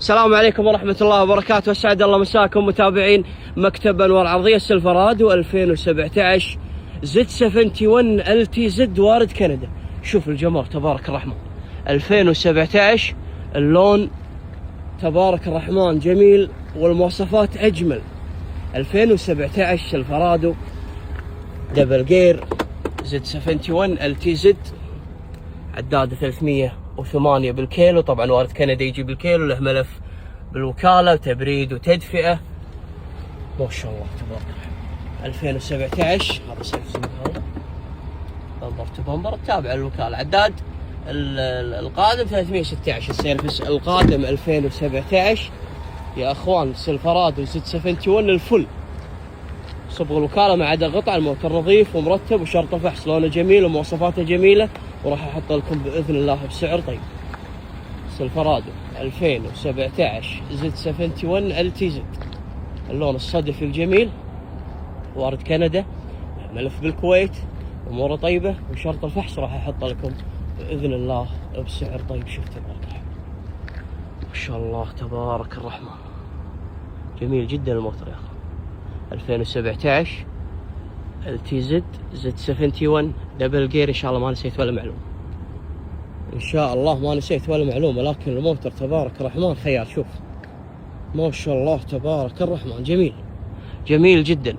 السلام عليكم ورحمة الله وبركاته، أسعد الله مساكم متابعين مكتب أنوار عرضية سيلفرادو 2017 زد 71 LTZ وارد كندا. شوف الجمال تبارك الرحمن 2017، اللون تبارك الرحمن جميل والمواصفات أجمل. 2017 سيلفرادو دبل جير زد 71 LTZ، عدادة 308 بالكيلو، طبعا وارد كندا يجي بالكيلو، له ملف بالوكالة وتبريد وتدفئة، ما شاء الله تبارك الرحمن. 2017 هذا سيف هذا بمبر تو بمبر، تابع الوكالة. عداد القادم 316 السيرفس القادم 2017 يا اخوان. سيلفرادو زد 71 الفل، صبغ الوكالة ما عدا القطع، الموتور نظيف ومرتب وشرطه فحص، لونه جميل ومواصفاته جميلة، وراح احط لكم باذن الله بسعر طيب. سيلفرادو 2017 زد 71 LTZ، اللون الصدفي الجميل، وارد كندا، ملف بالكويت، اموره طيبه، وشرط الفحص راح احط لكم باذن الله بسعر طيب. شوف تبارك الرحمن، ما شاء الله تبارك الرحمن، جميل جدا الموتور يا اخي. 2017 LTZ زد 71 دبل جير، ان شاء الله ما نسيت ولا معلومه، ان شاء الله ما نسيت ولا معلومه. لكن الموتور تبارك الرحمن خيال، شوف ما شاء الله تبارك الرحمن، جميل جميل جدا.